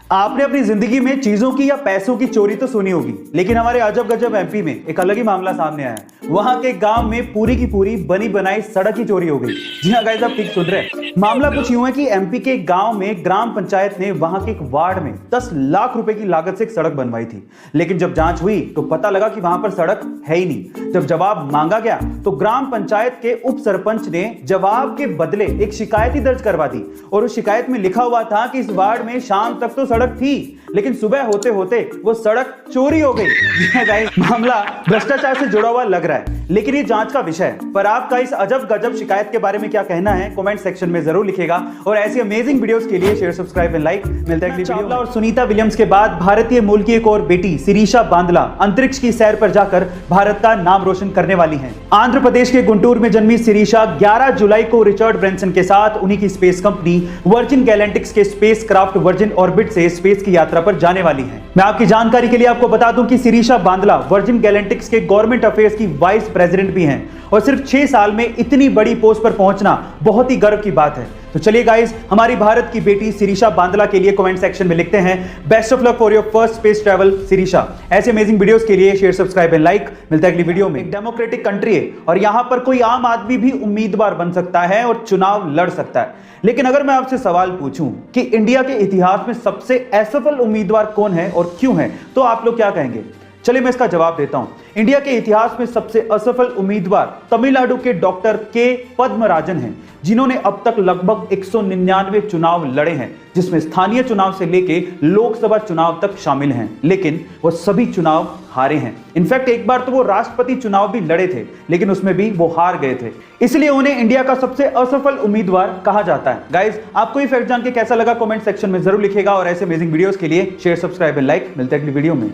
आपने अपनी जिंदगी में चीजों की या पैसों की चोरी तो सुनी होगी, लेकिन हमारे अजब गजब एमपी में एक अलग ही मामला सामने आया है। वहां के गांव में पूरी की पूरी बनी बनाई सड़क की चोरी हो गई। जी हाँ गाइस, आप ठीक सुन रहे हैं। मामला कुछ यूं है कि एमपी के गांव में ग्राम पंचायत ने वहां के एक वार्ड में 10 लाख रुपए की लागत से एक सड़क बनवाई थी, लेकिन जब जांच हुई तो पता लगा कि वहां पर सड़क है ही नहीं। जब जवाब मांगा गया तो ग्राम पंचायत के उप सरपंच ने जवाब के बदले एक शिकायत ही दर्ज करवा दी, और उस शिकायत में लिखा हुआ था कि इस वार्ड में शाम तक तो सड़क थी, लेकिन सुबह होते होते वो सड़क चोरी हो गई। मामला भ्रष्टाचार से जुड़ा हुआ लग रहा है, लेकिन ये जांच का विषय है। पर आपका इस अजब गजब शिकायत के बारे में क्या कहना है, कमेंट सेक्शन में जरूर लिखेगा। और ऐसी अमेजिंग वीडियोस के लिए शेयर, सब्सक्राइब एंड लाइक। मिलता है अगली वीडियो में। और सुनीता विलियम्स के बाद भारतीय मूल की एक और बेटी शिरीषा बांदला अंतरिक्ष की सैर पर जाकर भारत का नाम रोशन करने वाली हैं। आंध्र प्रदेश के गुंटूर में जन्मी शिरीषा 11 जुलाई को रिचर्ड ब्रेंसन के साथ उन्हीं की स्पेस कंपनी वर्जिन गैलेक्टिक्स के स्पेस क्राफ्ट वर्जिन ऑर्बिट से स्पेस की यात्रा पर जाने वाली हैं। मैं आपकी जानकारी के लिए आपको बता दूं कि शिरीषा बांदला वर्जिन गैलेक्टिक्स के गवर्नमेंट अफेयर्स की वाइस प्रेसिडेंट भी हैं, और सिर्फ 6 साल में इतनी बड़ी पोस्ट पर पहुंचना बहुत ही गर्व की बात है। तो चलिए गाइस, हमारी भारत की बेटी शिरीषा बांदला के लिए कमेंट सेक्शन में लिखते हैं best of luck for your first space travel Shirisha. ऐसे अमेजिंग वीडियोस के लिए शेयर, सब्सक्राइब एंड लाइक। मिलता है अगली वीडियो में। एक डेमोक्रेटिक कंट्री है और यहां पर कोई आम आदमी भी उम्मीदवार बन सकता है और चुनाव लड़ सकता है, लेकिन अगर मैं आपसे सवाल पूछूं कि इंडिया के इतिहास में सबसे असफल उम्मीदवार कौन है और क्यों है, तो आप लोग क्या कहेंगे? चलिए मैं इसका जवाब देता हूं। इंडिया के इतिहास में सबसे असफल उम्मीदवार तमिलनाडु के डॉक्टर के पद्मराजन हैं, जिन्होंने अब तक लगभग 199 चुनाव लड़े हैं, जिसमें स्थानीय चुनाव से लेके लोकसभा चुनाव तक शामिल हैं, लेकिन वो सभी चुनाव हारे हैं। इनफैक्ट एक बार तो वो राष्ट्रपति चुनाव भी लड़े थे, लेकिन उसमें भी वो हार गए थे, इसलिए उन्हें इंडिया का सबसे असफल उम्मीदवार कहा जाता है। गाइस, आपको ये फैक्ट जान के कैसा लगा, कमेंट सेक्शन में जरूर लिखेगा। और ऐसे अमेजिंग वीडियोस के लिए शेयर, सब्सक्राइब एंड लाइक। मिलते हैं अगली वीडियो में।